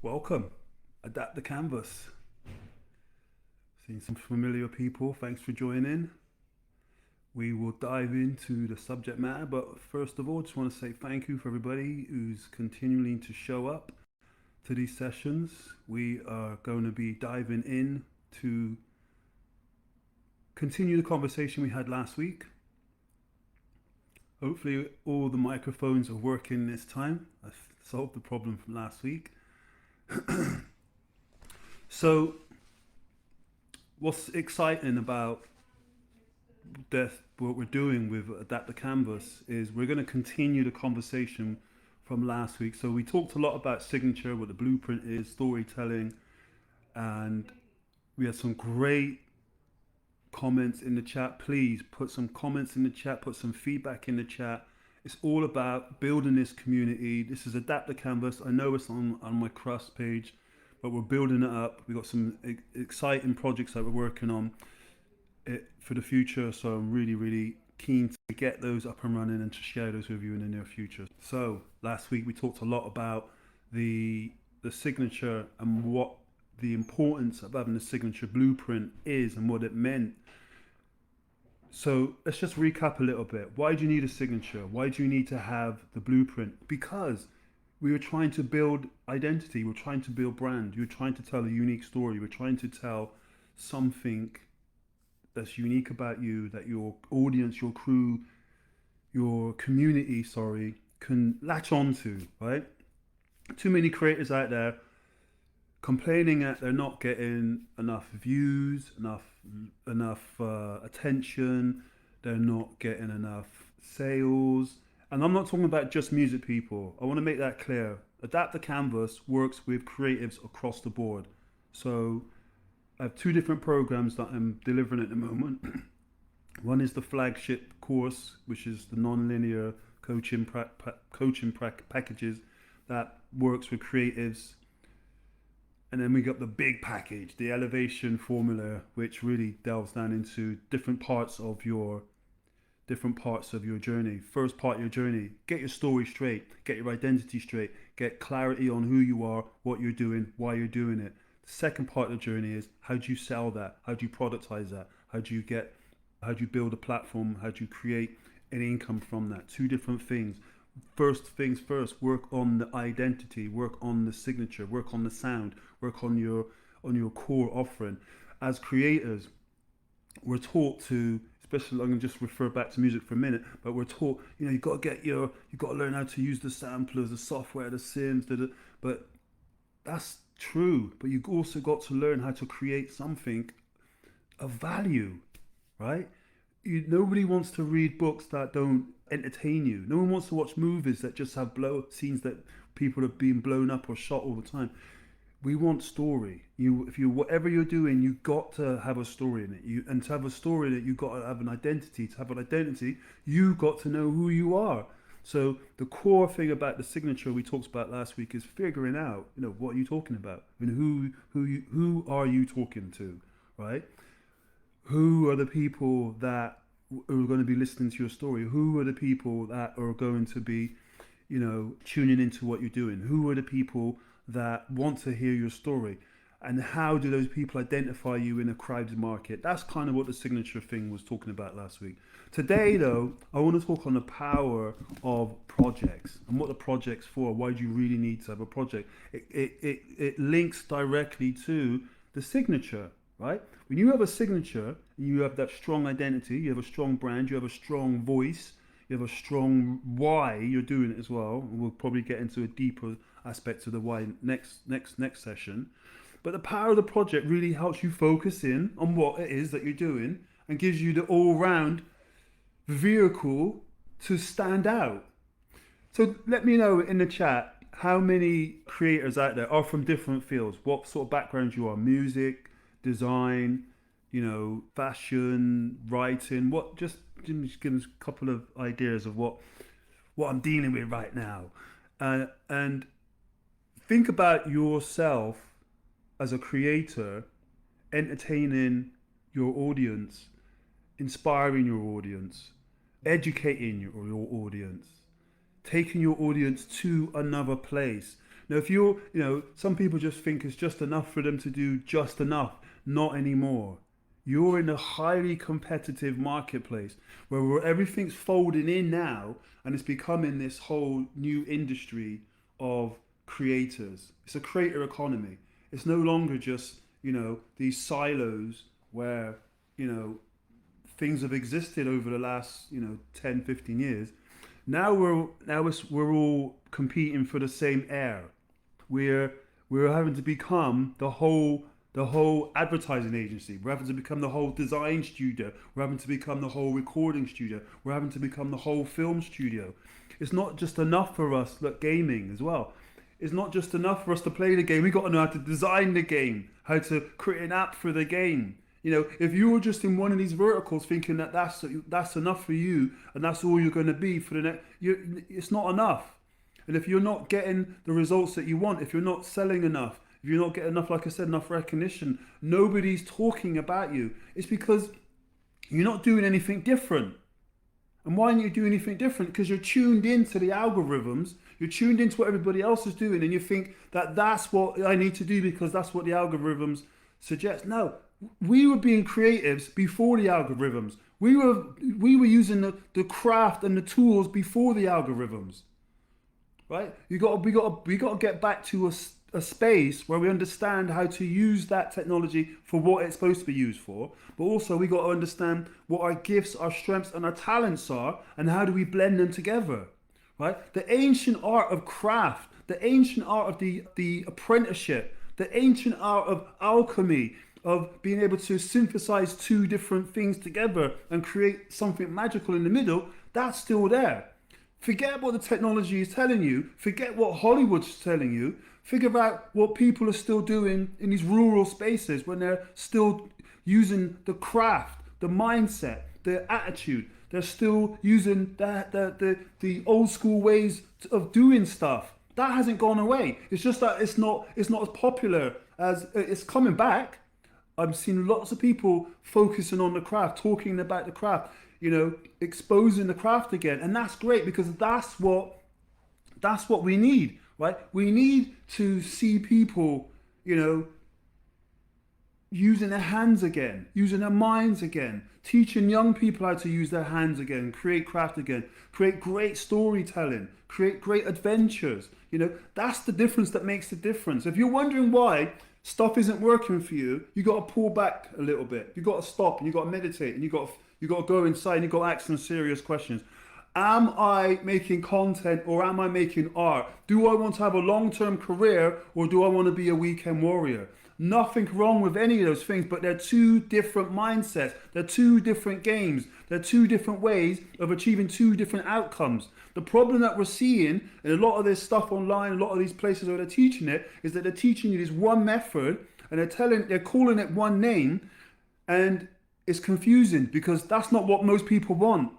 Welcome. Adapt the canvas. Seeing some familiar people. Thanks for joining. We will dive into the subject matter, but first of all, just want to say thank you for everybody who's continuing to show up to these sessions. We are going to be diving in to continue the conversation we had last week. Hopefully all the microphones are working this time. I solved the problem from last week. So what's exciting about what we're doing with Adapt the Canvas is we're going to continue the conversation from last week. So we talked a lot about signature, what the blueprint is, storytelling, and we had some great comments in the chat. Please put some comments in the chat, put some feedback in the chat. It's all about building this community. This is Adapt the Canvas. I know it's on my Crust page, but we're building it up. We've got some exciting projects that we're working on for the future. So I'm really, really keen to get those up and running and to share those with you in the near future. So last week we talked a lot about the signature and what the importance of having the signature blueprint is and what it meant. So let's just recap a little bit. Why do you need a signature? Why do you need to have the blueprint? Because we were trying to build identity. We're trying to build brand. You're trying to tell a unique story. We're trying to tell something that's unique about you, that your audience, your crew, your community, can latch onto, right? Too many creators out there complaining that they're not getting enough views, enough attention, they're not getting enough sales. And I'm not talking about just music people. I want to make that clear. Adapt the Canvas works with creatives across the board. So I have two different programs that I'm delivering at the moment. One is the flagship course, which is the non-linear coaching packages that works with creatives. And then we got the big package, the elevation formula, which really delves down into different parts of your journey. First part of your journey, get your story straight, get your identity straight, get clarity on who you are, what you're doing, why you're doing it. The second part of the journey is how do you sell that? How do you productize that? How do you build a platform? How do you create an income from that? Two different things. First things first, work on the identity, work on the signature, work on the sound, work on your core offering. As creators, we're taught to, especially I'm gonna just refer back to music for a minute, but we're taught, you got to learn how to use the samplers, the software, the synths, but that's true. But you've also got to learn how to create something of value, right? Nobody wants to read books that don't entertain you. No one wants to watch movies that just have scenes that people are being blown up or shot all the time. We want story. Whatever you're doing, you got to have a story in it. And to have a story in it, you got to have an identity. To have an identity, you got to know who you are. So the core thing about the signature we talked about last week is figuring out, what are you talking about? And who are you talking to, right? Who are the people that are going to be listening to your story? Who are the people that are going to be, tuning into what you're doing? Who are the people that want to hear your story? And how do those people identify you in a crowded market? That's kind of what the signature thing was talking about last week. Today, though, I want to talk on the power of projects and what the project's for. Why do you really need to have a project? It links directly to the signature, right? When you have a signature, you have that strong identity, you have a strong brand, you have a strong voice, you have a strong why you're doing it as well. And we'll probably get into a deeper aspect of the why next session. But the power of the project really helps you focus in on what it is that you're doing and gives you the all-round vehicle to stand out. So let me know in the chat how many creators out there are from different fields, what sort of backgrounds you are, music, design, fashion, writing, just give us a couple of ideas of what I'm dealing with right now. And think about yourself as a creator, entertaining your audience, inspiring your audience, educating your audience, taking your audience to another place. Now, if some people just think it's just enough for them to do just enough. Not anymore. You're in a highly competitive marketplace where everything's folding in now, and it's becoming this whole new industry of creators. It's a creator economy. It's no longer just, these silos where, things have existed over the last, 10, 15 years. Now we're all competing for the same air. We're having to become the whole advertising agency. We're having to become the whole design studio. We're having to become the whole recording studio. We're having to become the whole film studio. It's not just enough for us, like gaming as well. It's not just enough for us to play the game. We've got to know how to design the game, how to create an app for the game. If you're just in one of these verticals thinking that that's enough for you and that's all you're going to be for the next, it's not enough. And if you're not getting the results that you want, if you're not selling enough, if you're not getting enough, like I said, enough recognition, nobody's talking about you. It's because you're not doing anything different. And why aren't you doing anything different? Because you're tuned into the algorithms, you're tuned into what everybody else is doing, and you think that that's what I need to do because that's what the algorithms suggest. No, we were being creatives before the algorithms. We were using the craft and the tools before the algorithms. Right? We got to get back to a space where we understand how to use that technology for what it's supposed to be used for, but also we got to understand what our gifts, our strengths, and our talents are, and how do we blend them together. Right? The ancient art of craft, the ancient art of the apprenticeship, the ancient art of alchemy, of being able to synthesize two different things together and create something magical in the middle, that's still there. Forget what the technology is telling you. Forget what Hollywood's telling you. Figure out what people are still doing in these rural spaces when they're still using the craft, the mindset, the attitude. They're still using the old school ways of doing stuff. That hasn't gone away. It's just that it's not as popular as it's coming back. I've seen lots of people focusing on the craft, talking about the craft, exposing the craft again. And that's great because that's what we need, right? We need to see people, using their hands again, using their minds again, teaching young people how to use their hands again, create craft again, create great storytelling, create great adventures. That's the difference that makes the difference. If you're wondering why stuff isn't working for you, you got to pull back a little bit. You got to stop and you got to meditate and you got to go inside and you got to ask some serious questions. Am I making content or am I making art? Do I want to have a long-term career or do I want to be a weekend warrior? Nothing wrong with any of those things, but they're two different mindsets. They're two different games. They're two different ways of achieving two different outcomes. The problem that we're seeing in a lot of this stuff online, a lot of these places where they're teaching it, is that they're teaching you this one method and they're calling it one name, and it's confusing because that's not what most people want.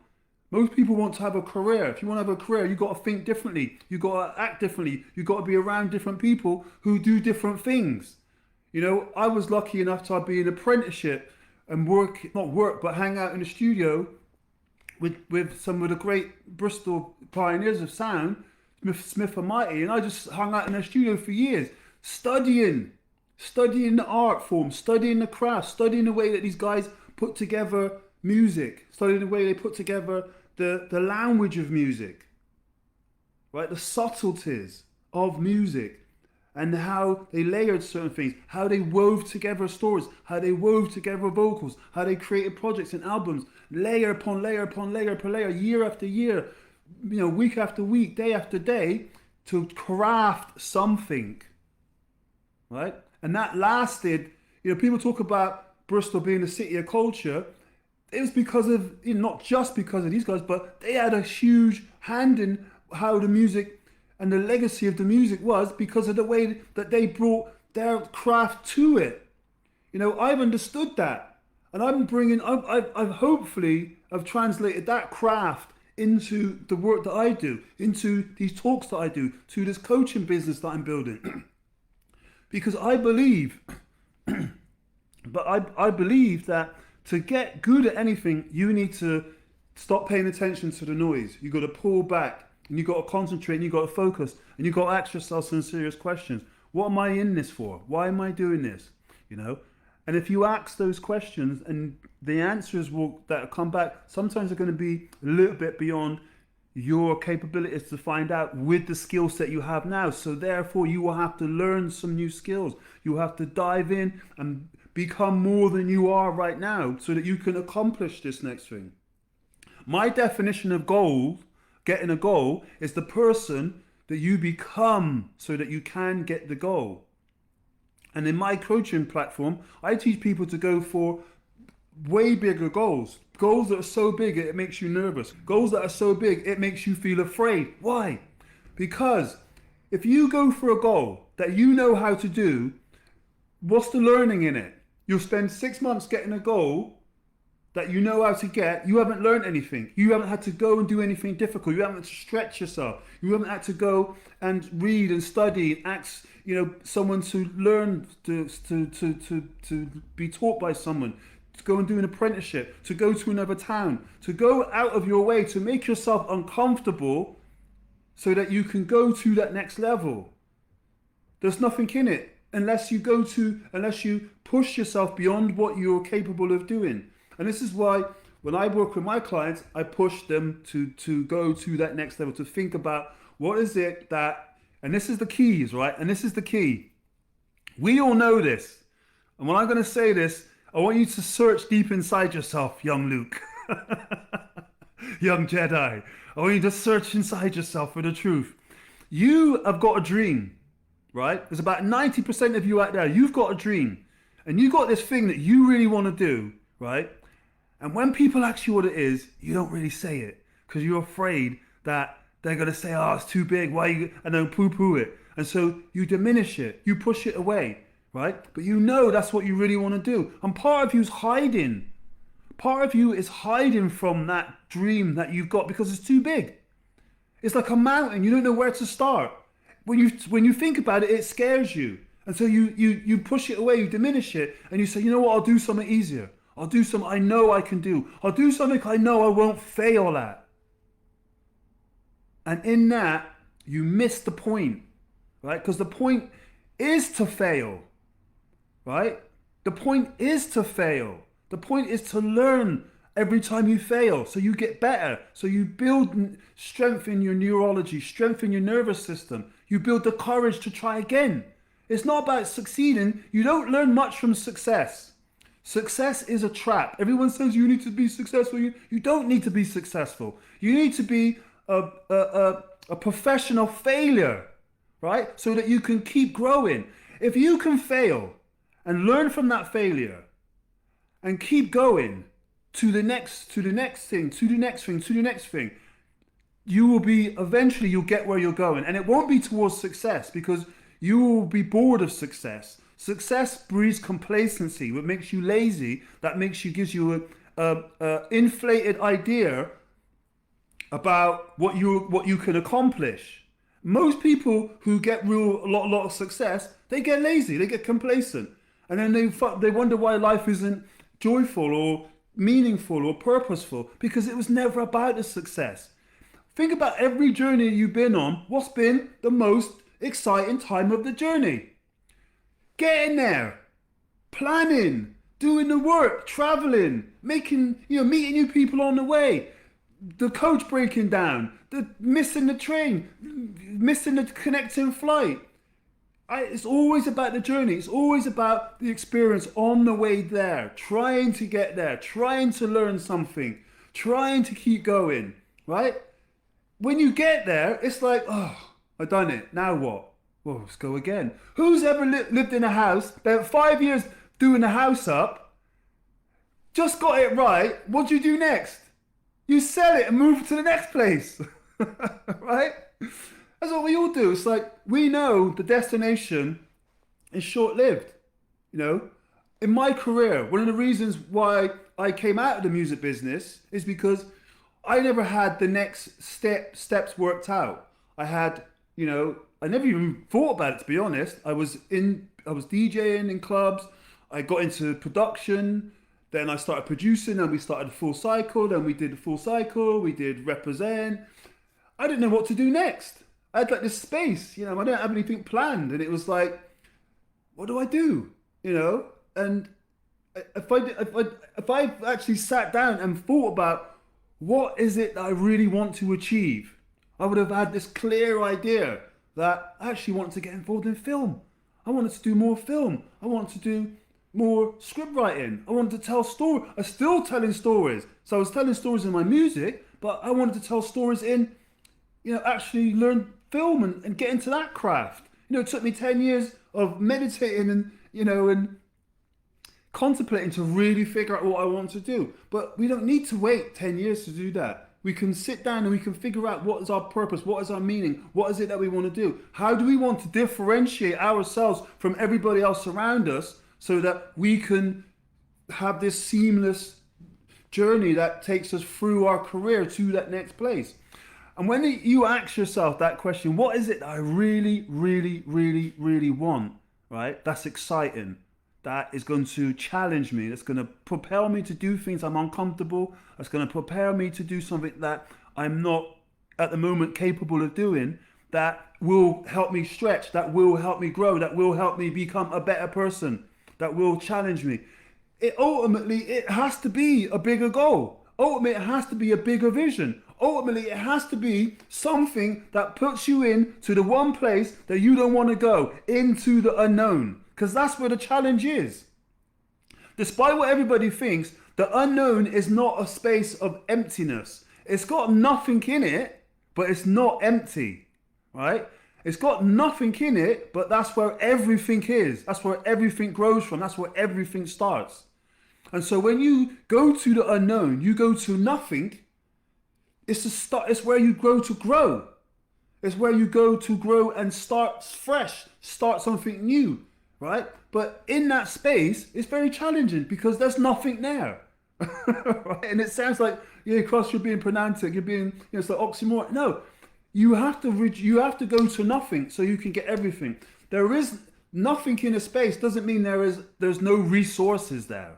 Most people want to have a career. If you want to have a career, you've got to think differently. You've got to act differently. You've got to be around different people who do different things. I was lucky enough to be in an apprenticeship and hang out in the studio with some of the great Bristol pioneers of sound, Smith and Mighty, and I just hung out in their studio for years, studying the art form, studying the craft, studying the way that these guys put together music, studying the way they put together the language of music, right? The subtleties of music. And how they layered certain things, how they wove together stories, how they wove together vocals, how they created projects and albums, layer upon layer upon layer upon layer, year after year, week after week, day after day, to craft something, right? And that lasted, people talk about Bristol being the city of culture. It was because of, not just because of these guys, but they had a huge hand in how the music and the legacy of the music was because of the way that they brought their craft to it. I've understood that. And I've hopefully translated that craft into the work that I do, into these talks that I do, to this coaching business that I'm building. Because I believe, I believe that to get good at anything, you need to stop paying attention to the noise. You've got to pull back and you got to concentrate, and you got to focus, and you got to ask yourself some serious questions. What am I in this for? Why am I doing this? You know, and if you ask those questions, and the answers that come back, sometimes are going to be a little bit beyond your capabilities to find out with the skill set you have now. So therefore, you will have to learn some new skills. You have to dive in and become more than you are right now, so that you can accomplish this next thing. My definition of goal, getting a goal, is the person that you become so that you can get the goal. And in my coaching platform, I teach people to go for way bigger goals. Goals that are so big it makes you nervous. Goals that are so big it makes you feel afraid. Why? Because if you go for a goal that you know how to do, what's the learning in it? You'll spend 6 months getting a goal that you know how to get. You haven't learned anything. You haven't had to go and do anything difficult. You haven't had to stretch yourself. You haven't had to go and read and study and ask, someone to learn, to be taught by someone, to go and do an apprenticeship, to go to another town, to go out of your way to make yourself uncomfortable so that you can go to that next level. There's nothing in it unless you push yourself beyond what you're capable of doing. And this is why when I work with my clients, I push them to go to that next level, to think about what is it that, and this is the keys, right? And this is the key. We all know this. And when I'm going to say this, I want you to search deep inside yourself, young Luke, young Jedi. I want you to search inside yourself for the truth. You have got a dream, right? There's about 90% of you out there. You've got a dream. And you got this thing that you really want to do, right? And when people ask you what it is, you don't really say it because you're afraid that they're going to say, oh, it's too big. Why you? And then poo-poo it. And so you diminish it. You push it away, right? But you know that's what you really want to do. And part of you's hiding. Part of you is hiding from that dream that you've got because it's too big. It's like a mountain. You don't know where to start. When you think about it, it scares you. And so you push it away, you diminish it, and you say, you know what, I'll do something easier. I'll do something I know I can do. I'll do something I know I won't fail at. And in that, you miss the point, right? Because the point is to fail, right? The point is to fail. The point is to learn every time you fail, so you get better. So you build strength in your neurology, strength in your nervous system. You build the courage to try again. It's not about succeeding. You don't learn much from success. Success is a trap. Everyone says you need to be successful. You don't need to be successful. You need to be a professional failure, right? So that you can keep growing. If you can fail and learn from that failure and keep going to the next thing, you will be, eventually you'll get where you're going. And it won't be towards success because you will be bored of success. Success breeds complacency, what makes you lazy, gives you a inflated idea about what you can accomplish. Most people who get a lot of success, they get lazy, they get complacent. And then they wonder why life isn't joyful or meaningful or purposeful, because it was never about the success. Think about every journey you've been on. What's been the most exciting time of the journey? Getting there, planning, doing the work, traveling, meeting new people on the way, the coach breaking down, missing the train, missing the connecting flight. It's always about the journey. It's always about the experience on the way there, trying to get there, trying to learn something, trying to keep going, right? When you get there, it's like, oh, I've done it. Now what? Well, let's go again. Who's ever lived in a house, spent 5 years doing the house up, just got it right, what do you do next? You sell it and move to the next place, right? That's what we all do. It's like, we know the destination is short-lived, In my career, one of the reasons why I came out of the music business is because I never had the next steps worked out. I never even thought about it, to be honest. I was DJing in clubs. I got into production. Then I started producing, and we started a full cycle. Then we did a full cycle. We did represent. I didn't know what to do next. I had like this space, I didn't have anything planned, and it was like, what do I do? And if I actually sat down and thought about what is it that I really want to achieve, I would have had this clear idea that I actually want to get involved in film. I wanted to do more film. I want to do more script writing. I wanted to tell stories. I'm still telling stories. So I was telling stories in my music, but I wanted to tell stories in, actually learn film and get into that craft. It took me 10 years of meditating and contemplating to really figure out what I want to do. But we don't need to wait 10 years to do that. We can sit down and we can figure out what is our purpose, what is our meaning, what is it that we want to do. How do we want to differentiate ourselves from everybody else around us so that we can have this seamless journey that takes us through our career to that next place. And when you ask yourself that question, what is it that I really, really, really, really want, right? That's exciting. That is going to challenge me. That's going to propel me to do things I'm uncomfortable. That's going to propel me to do something that I'm not at the moment capable of doing. That will help me stretch. That will help me grow. That will help me become a better person. That will challenge me. It has to be a bigger goal. Ultimately, it has to be a bigger vision. Ultimately, it has to be something that puts you into the one place that you don't want to go, into the unknown. Because that's where the challenge is. Despite what everybody thinks, the unknown is not a space of emptiness. It's got nothing in it, but it's not empty, right? It's got nothing in it, but that's where everything is. That's where everything grows from. That's where everything starts. And so when you go to the unknown, you go to nothing. It's where you grow to grow. It's where you go to grow and start fresh, start something new, right? But in that space, it's very challenging because there's nothing there. Right? And it sounds like, Cross, you're being pedantic, you're being, it's like oxymoron. No, you have to go to nothing so you can get everything. There is nothing in a space doesn't mean there's no resources there.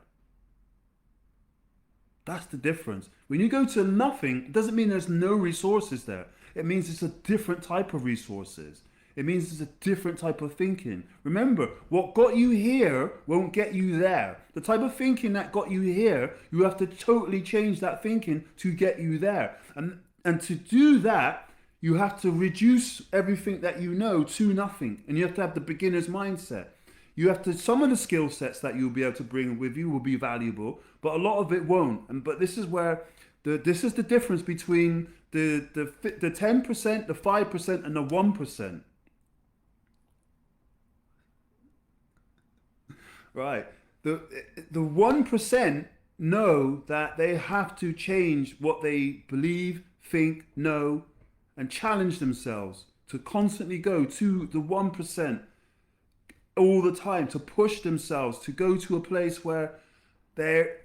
That's the difference. When you go to nothing, it doesn't mean there's no resources there. It means it's a different type of resources. It means it's a different type of thinking. Remember, what got you here won't get you there. The type of thinking that got you here, you have to totally change that thinking to get you there. And to do that, you have to reduce everything that you know to nothing. And you have to have the beginner's mindset. Some of the skill sets that you'll be able to bring with you will be valuable, but a lot of it won't. But this is where this is the difference between the 10%, the 5%, and the 1%. Right. The 1% know that they have to change what they believe, think, know, and challenge themselves to constantly go to the 1%. All the time, to push themselves to go to a place where they're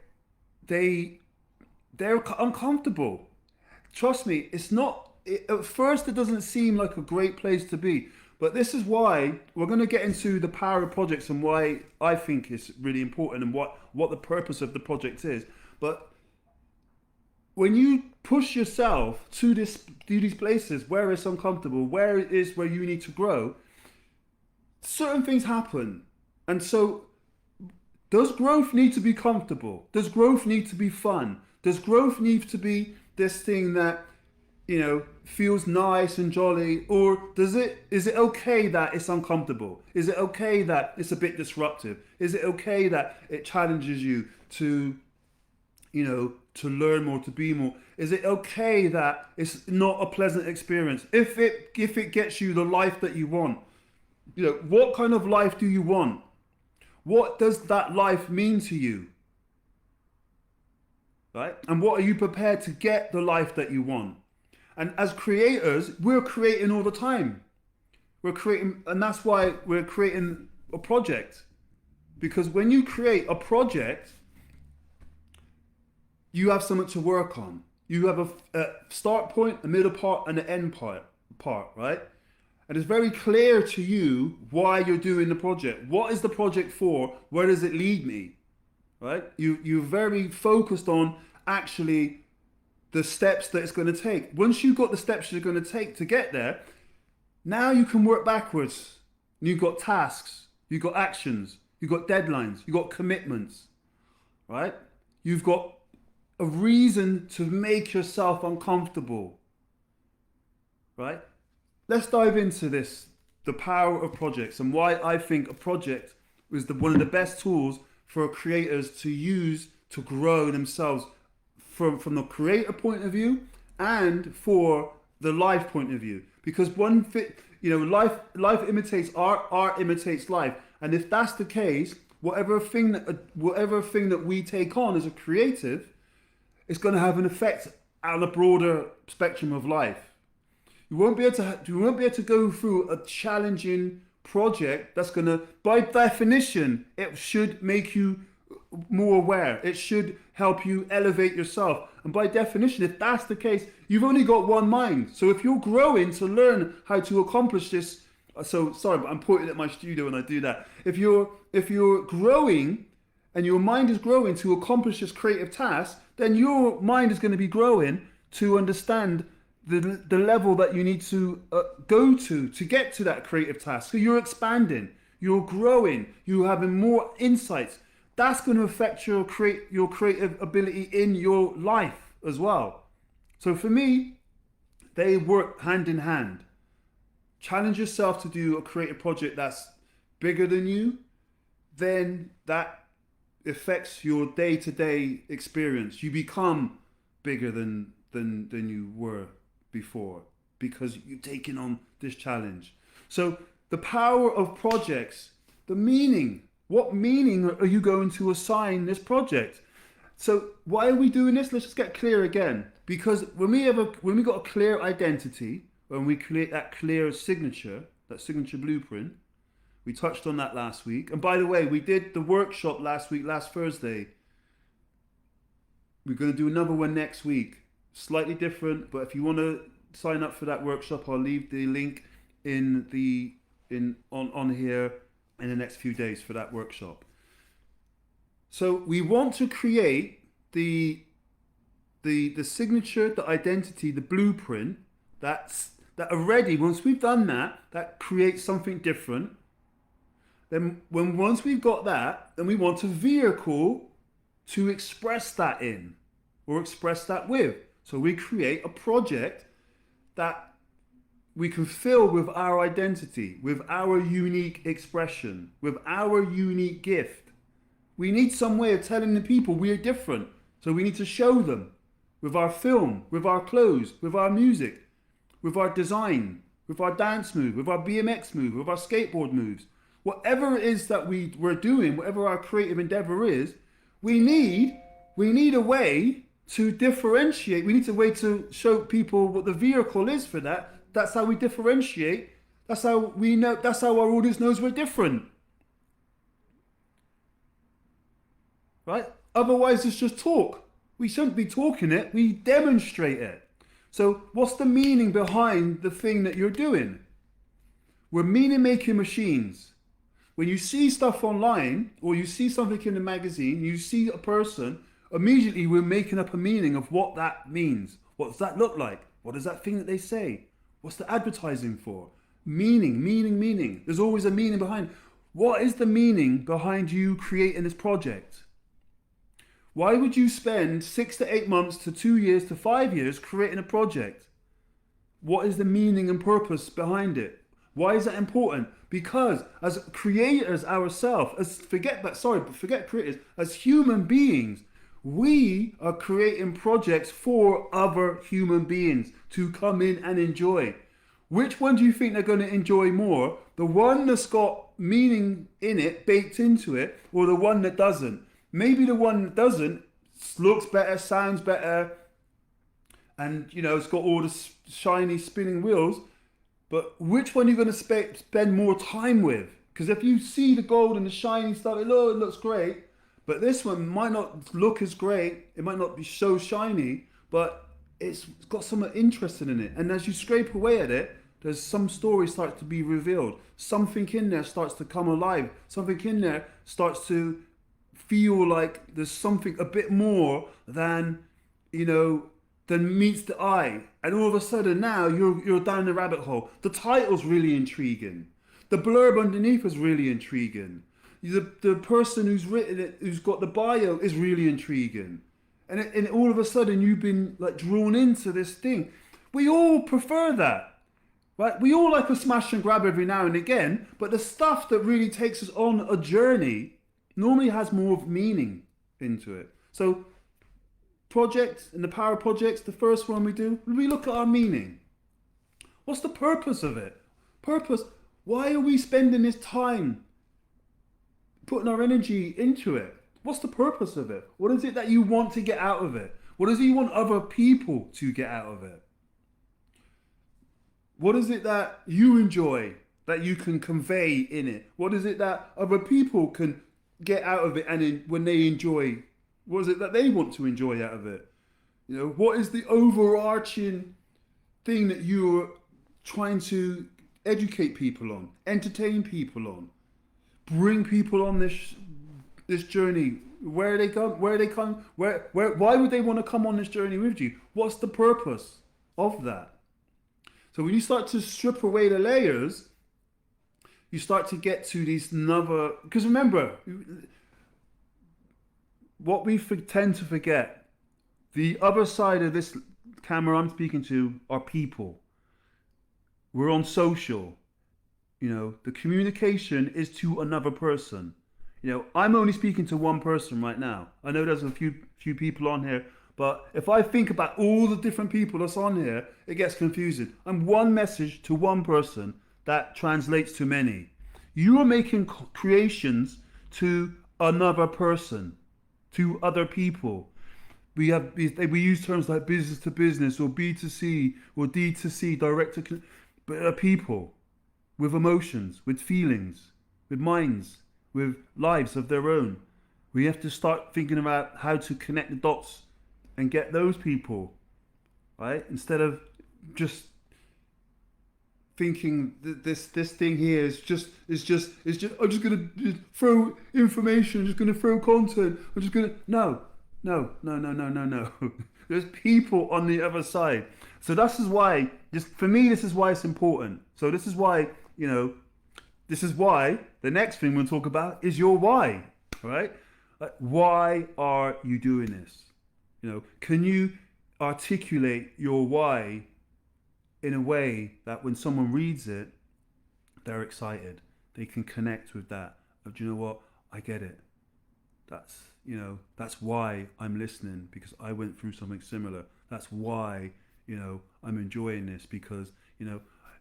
uncomfortable. Trust me, at first it doesn't seem like a great place to be, but this is why we're going to get into the power of projects and why I think it's really important and what the purpose of the project is. But when you push yourself to these places where it's uncomfortable, where it is where you need to grow, certain things happen. And so does growth need to be comfortable? Does growth need to be fun? Does growth need to be this thing that, feels nice and jolly? Or is it okay that it's uncomfortable? Is it okay that it's a bit disruptive? Is it okay that it challenges you to learn more, to be more? Is it okay that it's not a pleasant experience? If it gets you the life that you want, what kind of life do you want? What does that life mean to you? Right? And what are you prepared to get the life that you want? And as creators, we're creating all the time. We're creating, and that's why we're creating a project. Because when you create a project, you have something to work on. You have a start point, a middle part, and an end part, right? And it's very clear to you why you're doing the project. What is the project for? Where does it lead me? Right? You're very focused on actually the steps that it's going to take. Once you've got the steps you're going to take to get there, now you can work backwards. You've got tasks, you've got actions, you've got deadlines, you've got commitments, right? You've got a reason to make yourself uncomfortable, right? Let's dive into this, the power of projects, and why I think a project is one of the best tools for creators to use to grow themselves from the creator point of view and for the life point of view. Because life imitates art imitates life. And if that's the case, whatever thing that we take on as a creative, it's going to have an effect on a broader spectrum of life. You won't be able to go through a challenging project that's going to, by definition, it should make you more aware. It should help you elevate yourself. And by definition, if that's the case, you've only got one mind. So if you're growing to learn how to accomplish this, so sorry, but I'm pointing at my studio when I do that. If you're growing and your mind is growing to accomplish this creative task, then your mind is going to be growing to understand the level that you need to go to get to that creative task. So you're expanding, you're growing, you're having more insights. That's going to affect your creative ability in your life as well. So for me, they work hand in hand. Challenge yourself to do a creative project that's bigger than you, then that affects your day-to-day experience. You become bigger than you were before because you've taken on this challenge. So the power of projects, the meaning. What meaning are you going to assign this project? So why are we doing this? Let's just get clear again. Because when we got a clear identity, when we create that clear signature, that signature blueprint, we touched on that last week. And by the way, we did the workshop last Thursday. We're going to do another one next week. Slightly different, but if you want to sign up for that workshop, I'll leave the link on here in the next few days for that workshop. So we want to create the signature, the identity, the blueprint that already, once we've done that creates something different. Then once we've got that, then we want a vehicle to express that in or express that with. So we create a project that we can fill with our identity, with our unique expression, with our unique gift. We need some way of telling the people we are different. So we need to show them with our film, with our clothes, with our music, with our design, with our dance move, with our BMX move, with our skateboard moves. Whatever it is that we're doing, whatever our creative endeavor is, we need a way to differentiate. We need a way to show people what the vehicle is for that. That's how we differentiate. That's how we know. That's how our audience knows we're different. Right? Otherwise, it's just talk. We shouldn't be talking it. We demonstrate it. So what's the meaning behind the thing that you're doing? We're meaning-making machines. When you see stuff online or you see something in a magazine, you see a person, immediately we're making up a meaning of what that means. What does that look like? What is that thing that they say? What's the advertising for? Meaning. There's always a meaning behind. What is the meaning behind you creating this project? Why would you spend 6 to 8 months to 2 years to 5 years creating a project? What is the meaning and purpose behind it? Why is that important? Because as creators ourselves, forget creators, as human beings, we are creating projects for other human beings to come in and enjoy. Which one do you think they're going to enjoy more? The one that's got meaning in it, baked into it, or the one that doesn't? Maybe the one that doesn't looks better, sounds better, and it's got all the shiny spinning wheels. But which one are you going to spend more time with? Because if you see the gold and the shiny stuff, it looks great. But this one might not look as great. It might not be so shiny, but it's got something interesting in it. And as you scrape away at it, there's some story starts to be revealed. Something in there starts to come alive. Something in there starts to feel like there's something a bit more than, then meets the eye, and all of a sudden now you're down the rabbit hole. The title's really intriguing. The blurb underneath is really intriguing. The person who's written it, who's got the bio, is really intriguing. And all of a sudden you've been like drawn into this thing. We all prefer that, right? We all like a smash and grab every now and again, but the stuff that really takes us on a journey normally has more meaning into it. So projects and the power projects, the first one we do, we look at our meaning. What's the purpose of it? Purpose. Why are we spending this time putting our energy into it? What's the purpose of it? What is it that you want to get out of it? What is it you want other people to get out of it? What is it that you enjoy that you can convey in it? What is it that other people can get out of it and when they enjoy? What is it that they want to enjoy out of it? You know, what is the overarching thing that you're trying to educate people on, entertain people on, bring people on this journey? Where they come? Where they come? Where? Why would they want to come on this journey with you? What's the purpose of that? So when you start to strip away the layers, you start to get to these another. Because remember, what we tend to forget, the other side of this camera I'm speaking to are people. We're on social. You know, the communication is to another person. You know, I'm only speaking to one person right now. I know there's a few people on here, but if I think about all the different people that's on here, it gets confusing. I'm one message to one person that translates to many. You are making creations to another person, to other people. We use terms like business to business or B2C or D2C, direct to, but people with emotions, with feelings, with minds, with lives of their own. We have to start thinking about how to connect the dots and get those people, right? Instead of just thinking that this thing here is just I'm just gonna throw information, I'm just gonna throw content, I'm just gonna no. There's people on the other side. So this is why, just for me, this is why it's important. So this is why, you know, this is why the next thing we'll talk about is your why, right? Like, why are you doing this? You know, can you articulate your why in a way that when someone reads it, they're excited. They can connect with that. Of, do you know what? I get it. That's why I'm listening, because I went through something similar. That's why, I'm enjoying this, because,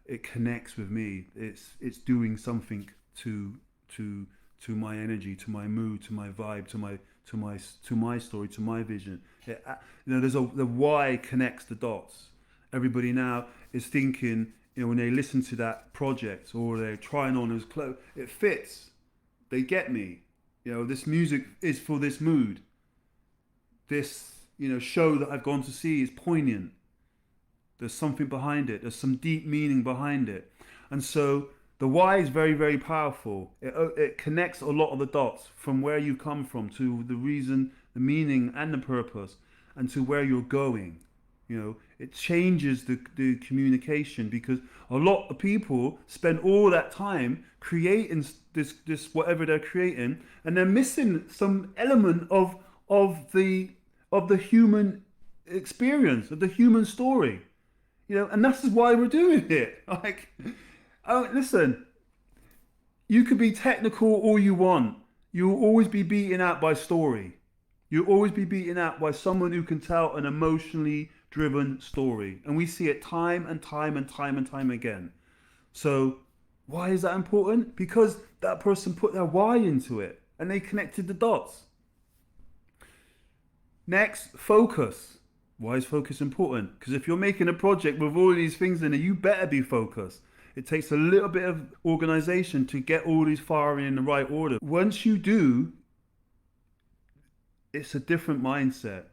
it connects with me. It's doing something to my energy, to my mood, to my vibe, to my story, to my vision. The why connects the dots. Everybody now is thinking, when they listen to that project or they're trying on his clothes, it fits. They get me. This music is for this mood. This, show that I've gone to see is poignant. There's something behind it. There's some deep meaning behind it. And so the why is very, very powerful. It connects a lot of the dots from where you come from to the reason, the meaning and the purpose, and to where you're going. It changes the communication, because a lot of people spend all that time creating this whatever they're creating, and they're missing some element of the human experience, of the human story. And this is why we're doing it. Listen, you could be technical all you want. You'll always be beaten out by story. You'll always be beaten out by someone who can tell an emotionally driven story. And we see it time and time and time and time again. So why is that important? Because that person put their why into it and they connected the dots. Next, focus. Why is focus important? Because if you're making a project with all these things in it, you better be focused. It takes a little bit of organization to get all these firing in the right order. Once you do, it's a different mindset.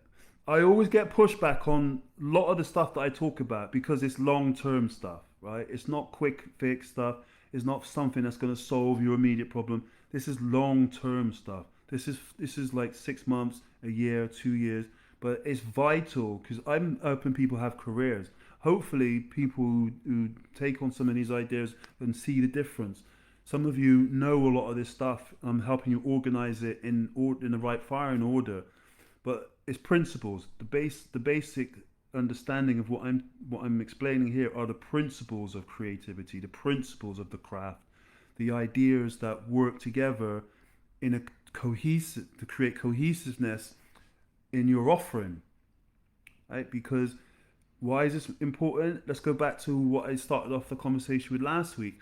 I always get pushback on a lot of the stuff that I talk about because it's long-term stuff, right? It's not quick fix stuff. It's not something that's going to solve your immediate problem. This is long-term stuff. This is like 6 months, a year, 2 years. but it's vital because I'm helping people have careers. Hopefully, people who take on some of these ideas and see the difference. Some of you know a lot of this stuff. I'm helping you organize it in the right firing order, but it's principles. The basic understanding of what I'm explaining here are the principles of creativity, the principles of the craft, the ideas that work together in a cohesive to create cohesiveness in your offering, right? Because why is this important? Let's go back to what I started off the conversation with last week.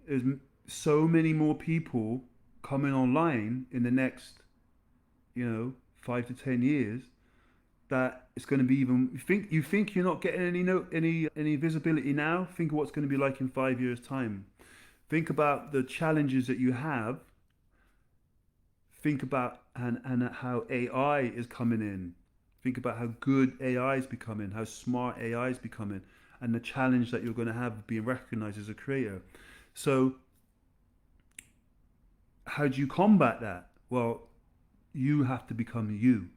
There's so many more people coming online in the next, 5 to 10 years, that it's going to be even. You think you're not getting any visibility now. Think of what's going to be like in 5 years' time. Think about the challenges that you have. Think about and how AI is coming in. Think about how good AI is becoming, how smart AI is becoming, and the challenge that you're going to have being recognized as a creator. So, how do you combat that? Well, you have to become you.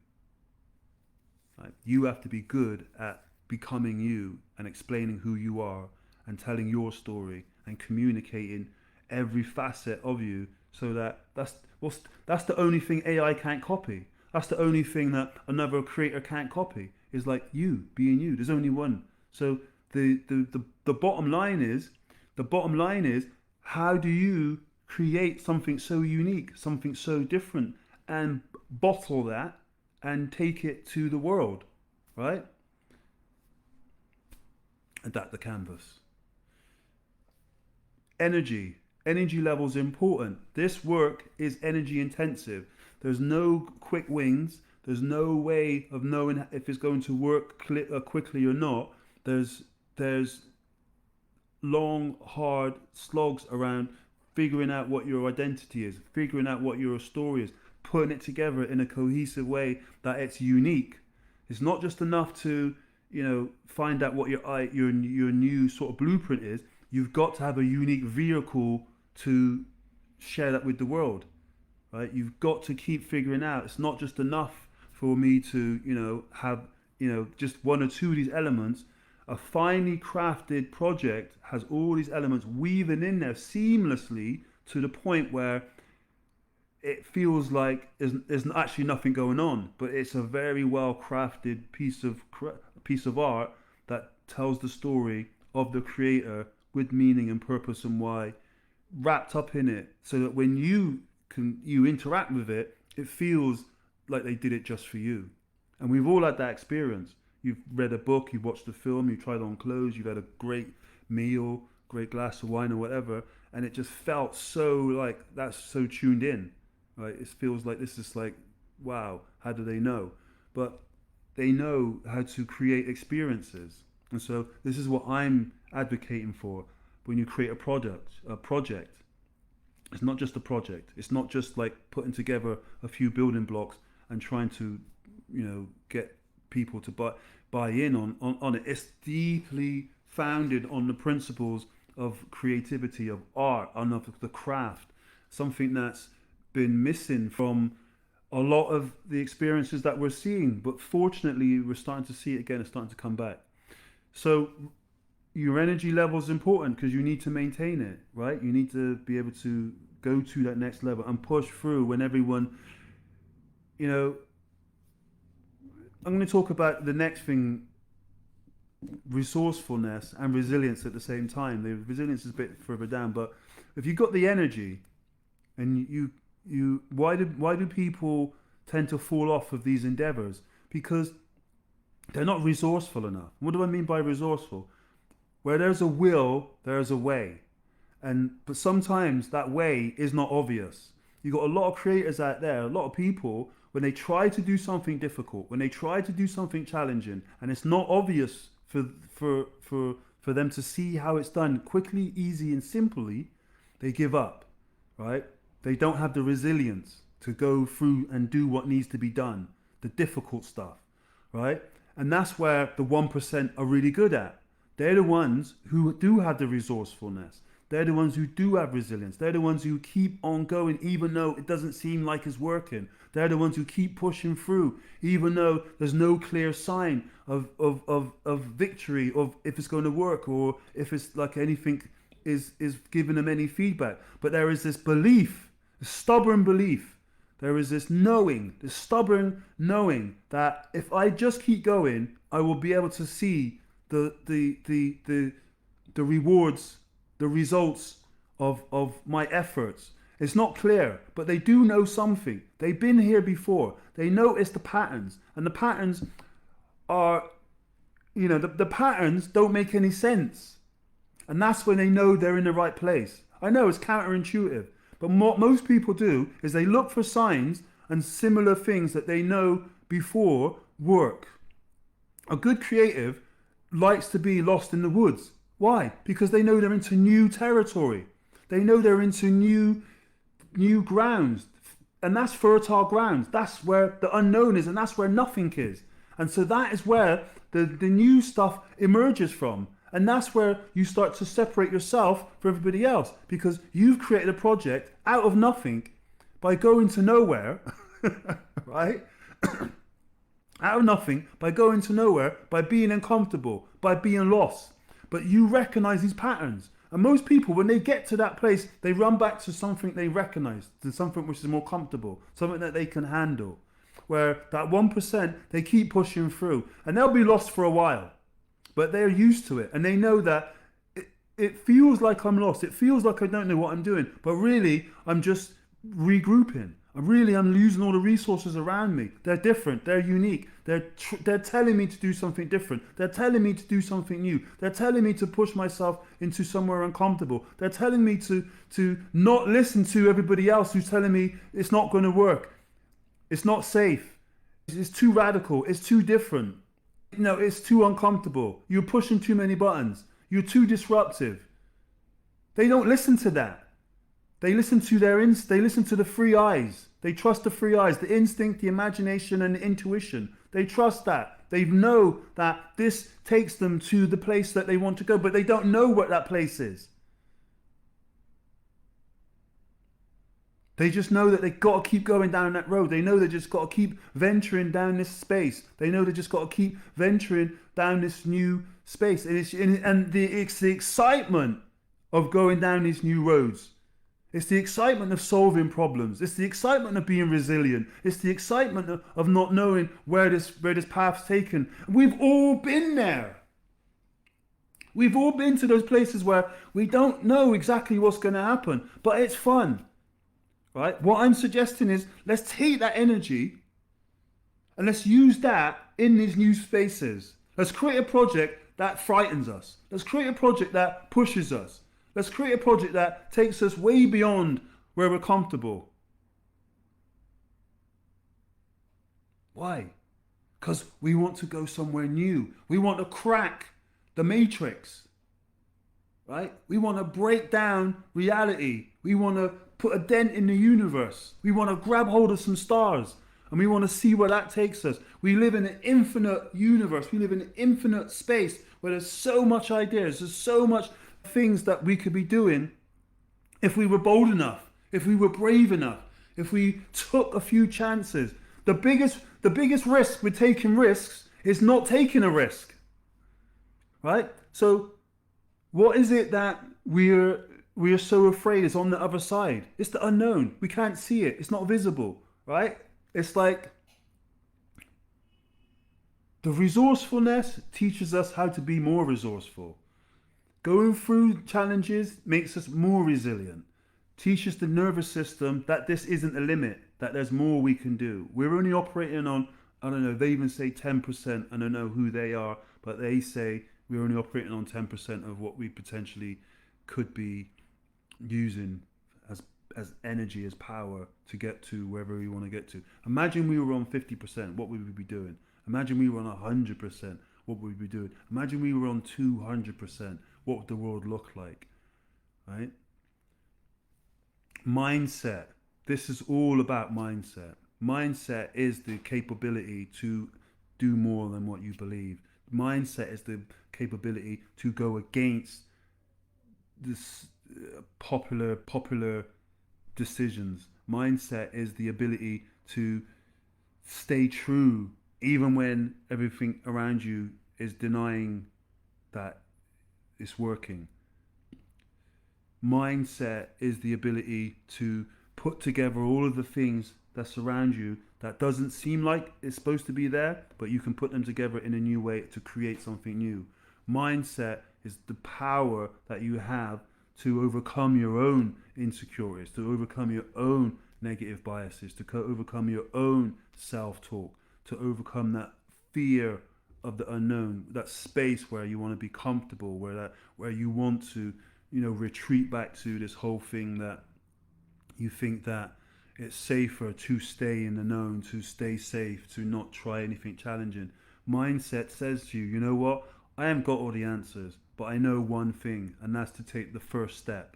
Right? You have to be good at becoming you and explaining who you are and telling your story and communicating every facet of you, so that's the only thing AI can't copy. That's the only thing that another creator can't copy, is like you being you. There's only one. So the bottom line is how do you create something so unique, something so different, and bottle that and take it to the world, right? Adapt the canvas. Energy levels important. This work is energy intensive. There's no quick wins. There's no way of knowing if it's going to work quickly or not. There's long, hard slogs around figuring out what your identity is, figuring out what your story is, putting it together in a cohesive way that it's unique. It's not just enough to, find out what your new sort of blueprint is. You've got to have a unique vehicle to share that with the world, right? You've got to keep figuring out. It's not just enough for me to, have, just one or two of these elements. A finely crafted project has all these elements weaving in there seamlessly to the point where it feels like there's actually nothing going on, but it's a very well crafted piece of art that tells the story of the creator with meaning and purpose and why wrapped up in it, so that when you interact with it, it feels like they did it just for you. And we've all had that experience. You've read a book, you've watched a film, you've tried on clothes, you've had a great meal, great glass of wine or whatever, and it just felt so like that's so tuned in, right? It feels like this is like, wow, how do they know? But they know how to create experiences. And so this is what I'm advocating for. When you create a project, it's not just a project. It's not just like putting together a few building blocks and trying to, get people to buy in on it. It's deeply founded on the principles of creativity, of art, and of the craft. Something that's been missing from a lot of the experiences that we're seeing. But fortunately, we're starting to see it again. It's starting to come back. So your energy level is important because you need to maintain it, right? You need to be able to go to that next level and push through when everyone, I'm going to talk about the next thing, resourcefulness and resilience at the same time. The resilience is a bit further down, but if you've got the energy and why do people tend to fall off of these endeavors? Because they're not resourceful enough. What do I mean by resourceful? Where there's a will, there's a way. But sometimes that way is not obvious. You've got a lot of creators out there, a lot of people, when they try to do something difficult, when they try to do something challenging, and it's not obvious for them to see how it's done quickly, easy, and simply, they give up, right? They don't have the resilience to go through and do what needs to be done, the difficult stuff, right? And that's where the 1% are really good at. They're the ones who do have the resourcefulness. They're the ones who do have resilience. They're the ones who keep on going even though it doesn't seem like it's working. They're the ones who keep pushing through even though there's no clear sign of victory, of if it's going to work or if it's like anything is giving them any feedback. But there is this belief, a stubborn belief. There is this knowing, this stubborn knowing that if I just keep going, I will be able to see the rewards, the results of my efforts. It's not clear, but they do know something. They've been here before. They notice the patterns, and the patterns are, the patterns don't make any sense. And that's when they know they're in the right place. I know it's counterintuitive, but what most people do is they look for signs and similar things that they know before work. A good creative likes to be lost in the woods. Why? Because they know they're into new territory. They know they're into new grounds. And that's fertile grounds. That's where the unknown is, and that's where nothing is. And so that is where the new stuff emerges from. And that's where you start to separate yourself from everybody else, because you've created a project out of nothing by going to nowhere, right? Out of nothing, by going to nowhere, by being uncomfortable, by being lost. But you recognize these patterns. And most people, when they get to that place, they run back to something they recognize, to something which is more comfortable, something that they can handle. Where that 1%, they keep pushing through. And they'll be lost for a while. But they're used to it. And they know that it feels like I'm lost. It feels like I don't know what I'm doing. But really, I'm just regrouping. I'm losing all the resources around me. They're different. They're unique. They're telling me to do something different. They're telling me to do something new. They're telling me to push myself into somewhere uncomfortable. They're telling me to not listen to everybody else who's telling me it's not going to work. It's not safe. It's too radical. It's too different. No, it's too uncomfortable. You're pushing too many buttons. You're too disruptive. They don't listen to that. They listen to they listen to the free eyes. They trust the free eyes, the instinct, the imagination, and the intuition. They trust that. They know that this takes them to the place that they want to go, but they don't know what that place is. They just know that they got to keep going down that road. They know they just got to keep venturing down this space. They know they just got to keep venturing down this new space. It's the excitement of going down these new roads. It's the excitement of solving problems. It's the excitement of being resilient. It's the excitement of not knowing where this path's taken. We've all been there. We've all been to those places where we don't know exactly what's going to happen, but it's fun. Right? What I'm suggesting is let's take that energy and let's use that in these new spaces. Let's create a project that frightens us. Let's create a project that pushes us. Let's create a project that takes us way beyond where we're comfortable. Why? Because we want to go somewhere new. We want to crack the matrix. Right? We want to break down reality. We want to put a dent in the universe. We want to grab hold of some stars and we want to see where that takes us. We live in an infinite universe. We live in an infinite space where there's so much ideas. There's so much things that we could be doing if we were bold enough, if we were brave enough, if we took a few chances. The biggest risk with taking risks is not taking a risk. Right? So what is it that we're so afraid is on the other side? It's the unknown. We can't see it. It's not visible, right? It's like the resourcefulness teaches us how to be more resourceful. Going through challenges makes us more resilient. Teaches the nervous system that this isn't a limit, that there's more we can do. We're only operating on, I don't know, they even say 10%. I don't know who they are, but they say we're only operating on 10% of what we potentially could be using as energy, as power to get to wherever we want to get to. Imagine we were on 50%, what would we be doing? Imagine we were on 100%, what would we be doing? Imagine we were on 200%, what would the world look like? Right? Mindset. This is all about mindset. Mindset is the capability to do more than what you believe. Mindset is the capability to go against popular decisions. Mindset is the ability to stay true even when everything around you is denying that it's working. Mindset is the ability to put together all of the things that surround you that doesn't seem like it's supposed to be there, but you can put them together in a new way to create something new. Mindset is the power that you have to overcome your own insecurities, to overcome your own negative biases, to overcome your own self-talk, to overcome that fear of the unknown, that space where you want to be comfortable, where you want to, retreat back to this whole thing that you think that it's safer to stay in the known, to stay safe, to not try anything challenging. Mindset says to you, you know what? I haven't got all the answers, but I know one thing, and that's to take the first step.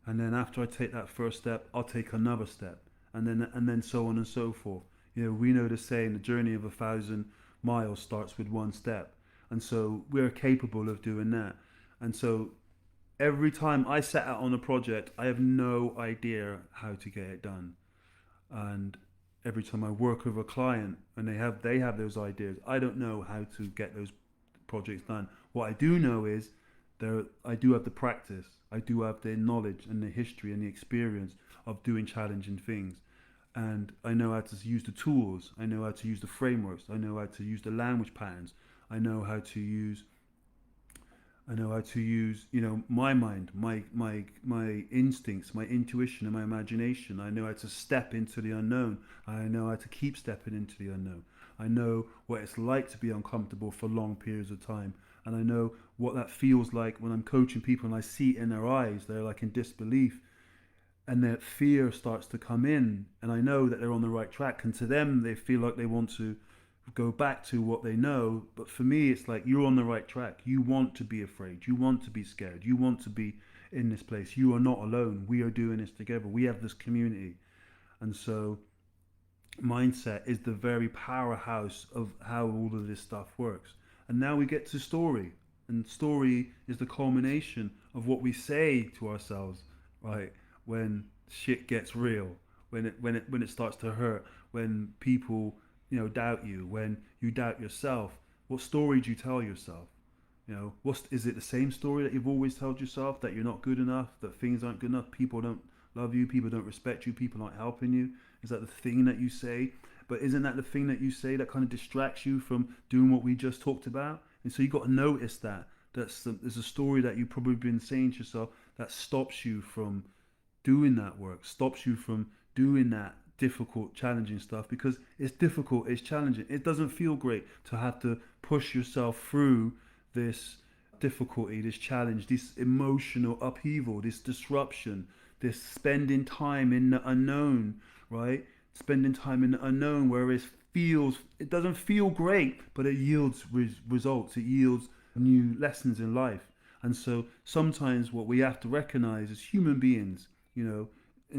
And then after I take that first step, I'll take another step, and then so on and so forth. We know the saying, the journey of 1,000 miles starts with one step, and so we're capable of doing that. And so every time I set out on a project, I have no idea how to get it done. And every time I work with a client and they have those ideas, I don't know how to get those projects done. What I do know is I do have the practice, I do have the knowledge and the history and the experience of doing challenging things. And I know how to use the tools, I know how to use the frameworks, I know how to use the language patterns, I know how to use my mind, my instincts, my intuition, and my imagination. I know how to step into the unknown. I know how to keep stepping into the unknown. I know what it's like to be uncomfortable for long periods of time, and I know what that feels like when I'm coaching people and I see it in their eyes. They're like in disbelief, and that fear starts to come in, and I know that they're on the right track. And to them, they feel like they want to go back to what they know. But for me, it's like, you're on the right track. You want to be afraid. You want to be scared. You want to be in this place. You are not alone. We are doing this together. We have this community. And so mindset is the very powerhouse of how all of this stuff works. And now we get to story. And story is the culmination of what we say to ourselves, right? When shit gets real, when it starts to hurt, when people doubt you, when you doubt yourself. What story do you tell yourself? Is it the same story that you've always told yourself, that you're not good enough, that things aren't good enough, people don't love you, people don't respect you, people aren't helping you? Is that the thing that you say? But isn't that the thing that you say that kind of distracts you from doing what we just talked about? And so you got to notice that there's a story that you've probably been saying to yourself that stops you from doing that work, stops you from doing that difficult, challenging stuff, because it's difficult, it's challenging. It doesn't feel great to have to push yourself through this difficulty, this challenge, this emotional upheaval, this disruption, this spending time in the unknown, right? Spending time in the unknown where it doesn't feel great, but it yields results, it yields new lessons in life. And so sometimes what we have to recognize as human beings, and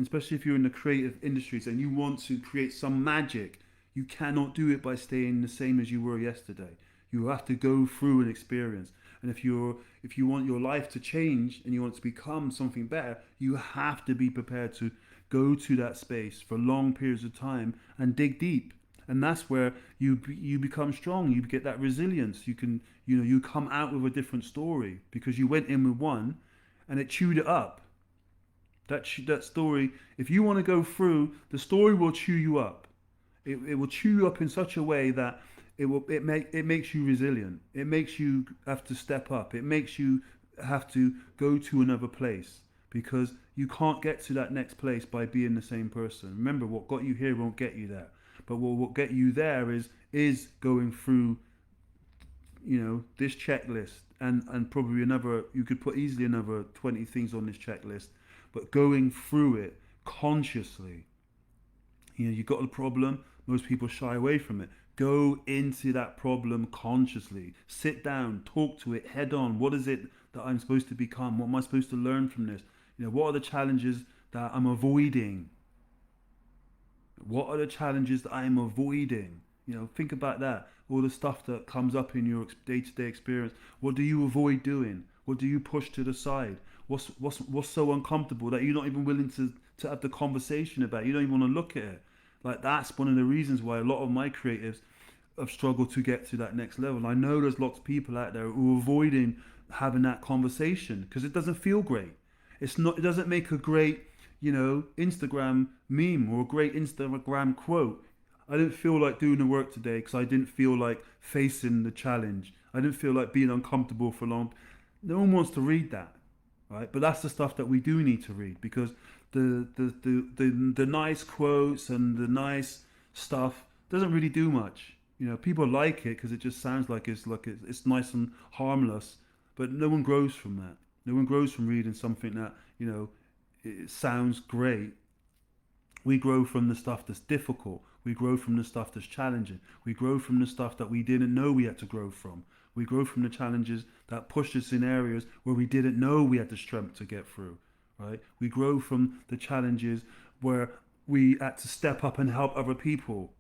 especially if you're in the creative industries and you want to create some magic, you cannot do it by staying the same as you were yesterday. You have to go through an experience. And if you want your life to change and you want to become something better, you have to be prepared to go to that space for long periods of time and dig deep. And that's where you become strong. You get that resilience. You come out with a different story because you went in with one and it chewed it up. That story, if you want to go through, the story will chew you up. It will chew you up in such a way that it makes you resilient. It makes you have to step up. It makes you have to go to another place, because you can't get to that next place by being the same person. Remember, what got you here won't get you there. But what will get you there is going through this checklist, and probably you could put easily another 20 things on this checklist, but going through it consciously. You got a problem, most people shy away from it. Go into that problem consciously. Sit down, talk to it head on. What is it that I'm supposed to become? What am I supposed to learn from this? What are the challenges that I'm avoiding? What are the challenges that I'm avoiding? Think about that. All the stuff that comes up in your day-to-day experience. What do you avoid doing? What do you push to the side? What's so uncomfortable that you're not even willing to have the conversation about? You don't even want to look at it. Like that's one of the reasons why a lot of my creatives have struggled to get to that next level. I know there's lots of people out there who are avoiding having that conversation because it doesn't feel great. It's not. It doesn't make a great, Instagram meme or a great Instagram quote. I didn't feel like doing the work today because I didn't feel like facing the challenge. I didn't feel like being uncomfortable for long. No one wants to read that, right? But that's the stuff that we do need to read because the nice quotes and the nice stuff doesn't really do much. People like it because it just sounds like it's nice and harmless, but no one grows from that. No one grows from reading something that it sounds great. We grow from the stuff that's difficult. We grow from the stuff that's challenging. We grow from the stuff that we didn't know we had to grow from. We grow from the challenges that push us in areas where we didn't know we had the strength to get through, right? We grow from the challenges where we had to step up and help other people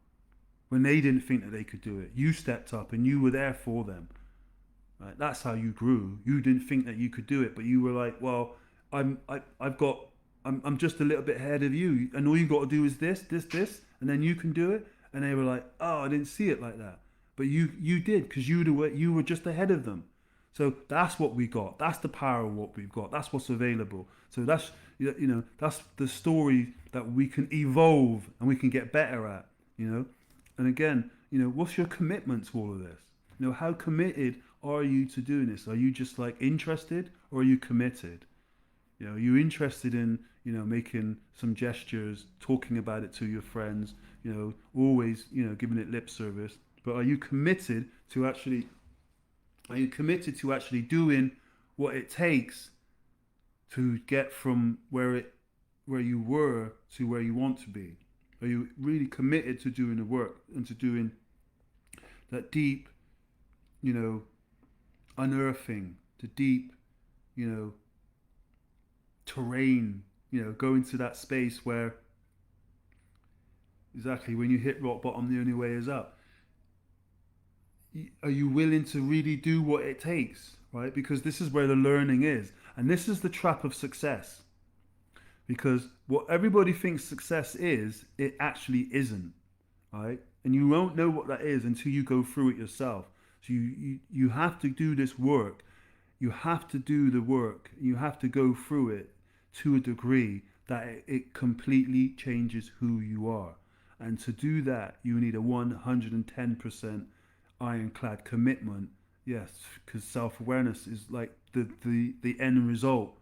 when they didn't think that they could do it. You stepped up and you were there for them, right? That's how you grew. You didn't think that you could do it, but you were like, well, I've got I'm just a little bit ahead of you, and all you got to do is this, and then you can do it. And they were like, "Oh, I didn't see it like that," but you did because you were just ahead of them. So that's what we got. That's the power of what we've got. That's what's available. So that's the story that we can evolve and we can get better at. And again, what's your commitment to all of this? How committed are you to doing this? Are you just like interested, or are you committed? Are you interested in, making some gestures, talking about it to your friends, always, giving it lip service. But are you committed to actually doing what it takes to get from where you were to where you want to be? Are you really committed to doing the work and to doing that deep, unearthing, the deep, terrain, go into that space where exactly when you hit rock bottom, the only way is up. Are you willing to really do what it takes, right? Because this is where the learning is. And this is the trap of success. Because what everybody thinks success is, it actually isn't, right? And you won't know what that is until you go through it yourself. So you have to do this work. You have to do the work. You have to go through it to a degree that it completely changes who you are. And to do that, you need a 110% ironclad commitment. Yes, because self-awareness is like the end result.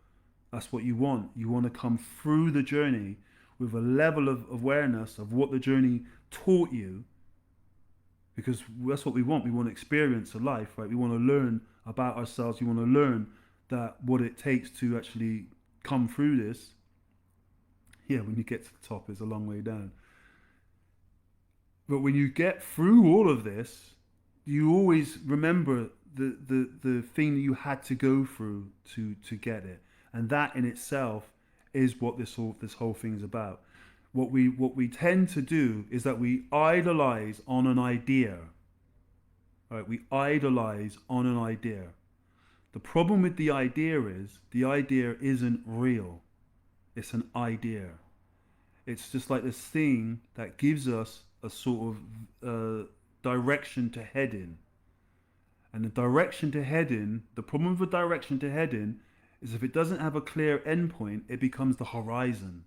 That's what you want. You want to come through the journey with a level of awareness of what the journey taught you, because that's what we want. We want to experience a life, right? We want to learn about ourselves. We want to learn that what it takes to actually come through this. Yeah, when you get to the top, it's a long way down. But when you get through all of this, you always remember the thing that you had to go through to get it. And that in itself is what this whole thing is about. What we tend to do is that we idolize on an idea. Right? We idolize on an idea. The problem with the idea is the idea isn't real. It's an idea. It's just like this thing that gives us a sort of direction to head in. And the direction to head in, the problem with the direction to head in is if it doesn't have a clear endpoint, it becomes the horizon.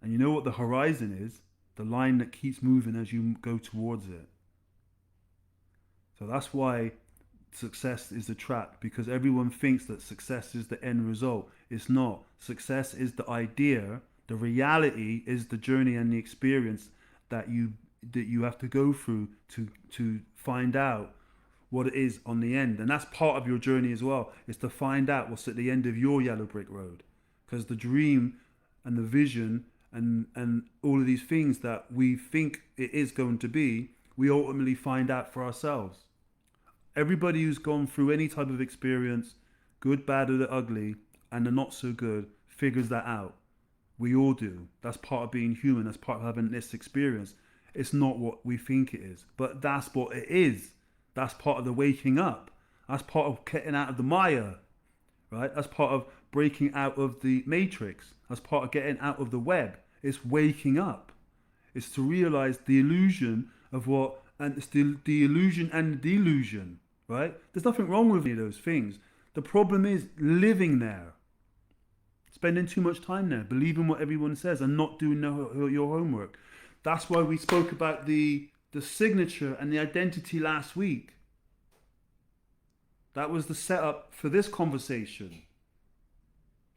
And you know what the horizon is? The line that keeps moving as you go towards it. So that's why success is a trap, because everyone thinks that success is the end result. It's not. Success is the idea. The reality is the journey and the experience that you have to go through to find out what it is on the end. And that's part of your journey as well, is to find out what's at the end of your yellow brick road. Because the dream and the vision and all of these things that we think it is going to be, we ultimately find out for ourselves. Everybody who's gone through any type of experience, good, bad, or the ugly, and the not so good, figures that out. We all do. That's part of being human. That's part of having this experience. It's not what we think it is, but that's what it is. That's part of the waking up. That's part of getting out of the mire, right? That's part of breaking out of the matrix. That's part of getting out of the web. It's waking up. It's to realize the illusion of what, and it's the illusion and the delusion, right? There's nothing wrong with any of those things. The problem is living there, spending too much time there, believing what everyone says and not doing your homework. That's why we spoke about the signature and the identity last week. That was the setup for this conversation.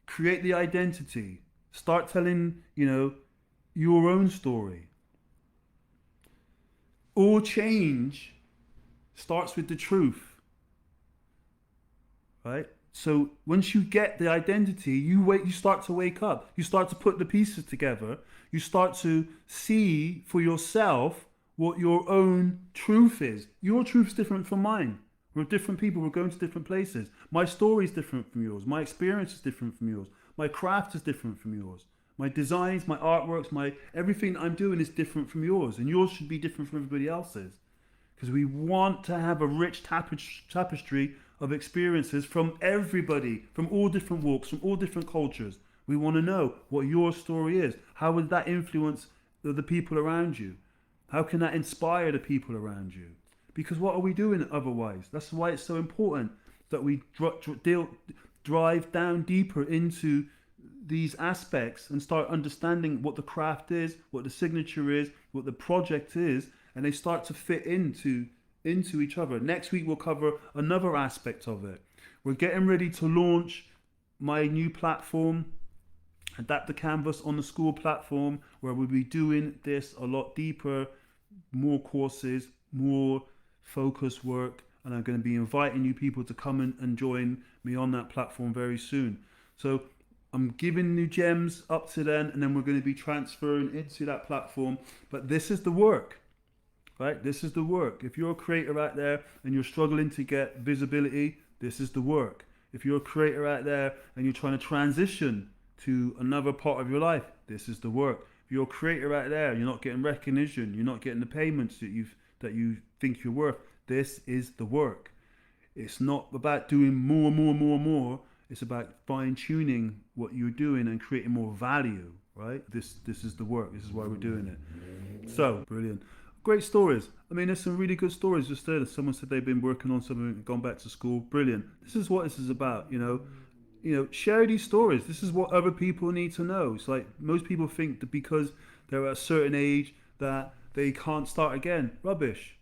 Create the identity. Start telling, your own story. All change starts with the truth, right? So once you get the identity, you start to wake up. You start to put the pieces together. You start to see for yourself what your own truth is. Your truth's different from mine. We're different people. We're going to different places. My story is different from yours. My experience is different from yours. My craft is different from yours. My designs, my artworks, everything I'm doing is different from yours. And yours should be different from everybody else's. Because we want to have a rich tapestry of experiences from everybody, from all different walks, from all different cultures. We want to know what your story is. How would that influence the people around you? How can that inspire the people around you? Because what are we doing otherwise? That's why it's so important that we drive down deeper into these aspects and start understanding what the craft is, what the signature is, what the project is, and they start to fit into each other. Next week we'll cover another aspect of it. We're getting ready to launch my new platform, Adapt the Canvas on the school platform, where we'll be doing this a lot deeper, more courses, more focus work, and I'm going to be inviting you people to come and join me on that platform very soon. So I'm giving you gems up to then, and then we're going to be transferring into that platform. But this is the work, right? This is the work. If you're a creator out there and you're struggling to get visibility, this is the work. If you're a creator out there and you're trying to transition to another part of your life, this is the work. If you're a creator out there, you're not getting recognition, you're not getting the payments that you think you're worth, this is the work. It's not about doing more. It's about fine-tuning what you're doing and creating more value, right? This is the work. This is why we're doing it. So, brilliant. Great stories. I mean, there's some really good stories just there. Someone said they've been working on something and gone back to school. Brilliant. This is what this is about, share these stories. This is what other people need to know. It's like most people think that because they're at a certain age that they can't start again. Rubbish.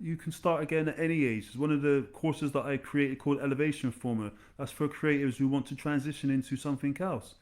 You can start again at any age. It's one of the courses that I created called Elevation Formula. That's for creatives who want to transition into something else.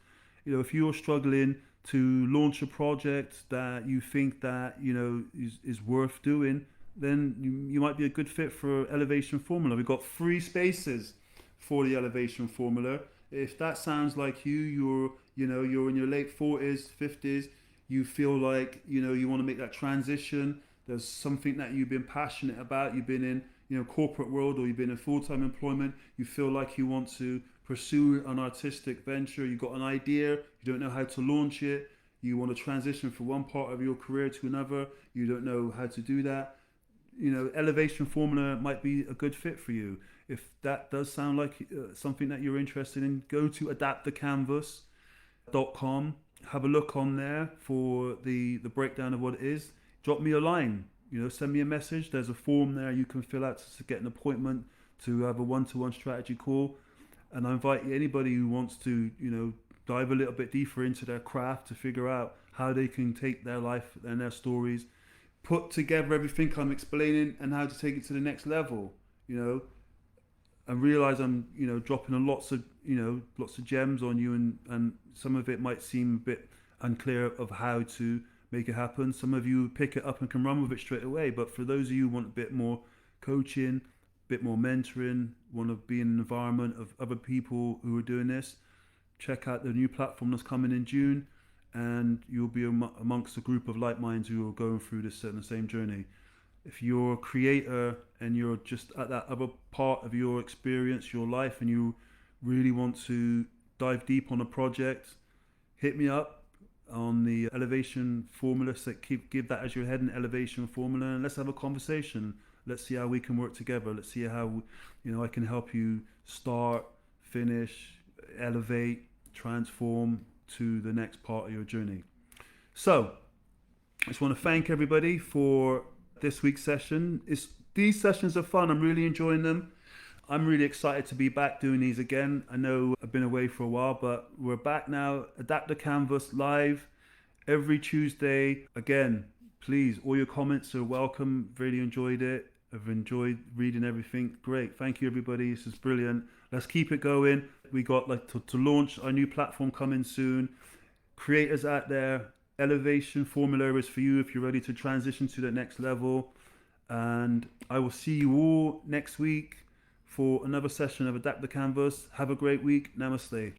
If you're struggling to launch a project that you think that, is worth doing, then you might be a good fit for Elevation Formula. We've got 3 spaces for the Elevation Formula. If that sounds like you're in your late 40s, 50s, you feel like, you want to make that transition. There's something that you've been passionate about. You've been in, corporate world, or you've been in full-time employment. You feel like you want to pursue an artistic venture. You've got an idea. You don't know how to launch it. You want to transition from one part of your career to another. You don't know how to do that. Elevation Formula might be a good fit for you. If that does sound like something that you're interested in, go to adaptthecanvas.com. Have a look on there for the breakdown of what it is. Drop me a line, send me a message. There's a form there you can fill out to get an appointment to have a one-to-one strategy call. And I invite anybody who wants to, dive a little bit deeper into their craft to figure out how they can take their life and their stories, put together everything I'm explaining and how to take it to the next level, and realize I'm, dropping lots of gems on you, and some of it might seem a bit unclear of how to make it happen. Some of you pick it up and can run with it straight away. But for those of you who want a bit more coaching, a bit more mentoring, want to be in an environment of other people who are doing this, check out the new platform that's coming in June, and you'll be amongst a group of like minds who are going through this the same journey. If you're a creator and you're just at that other part of your experience, your life, and you really want to dive deep on a project, hit me up on the Elevation Formula. So give that as your heading, Elevation Formula, and let's have a conversation. Let's see how we can work together. Let's see how I can help you start, finish, elevate, transform to the next part of your journey. So, I just want to thank everybody for this week's session. These sessions are fun. I'm really enjoying them. I'm really excited to be back doing these again. I know I've been away for a while, but we're back now. Adapt the Canvas live every Tuesday. Again, please, all your comments are welcome. Really enjoyed it. I've enjoyed reading everything. Great. Thank you, everybody. This is brilliant. Let's keep it going. We got to launch our new platform coming soon. Creators out there, elevation formula is for you if you're ready to transition to the next level. And I will see you all next week for another session of Adapt the Canvas. Have a great week. Namaste.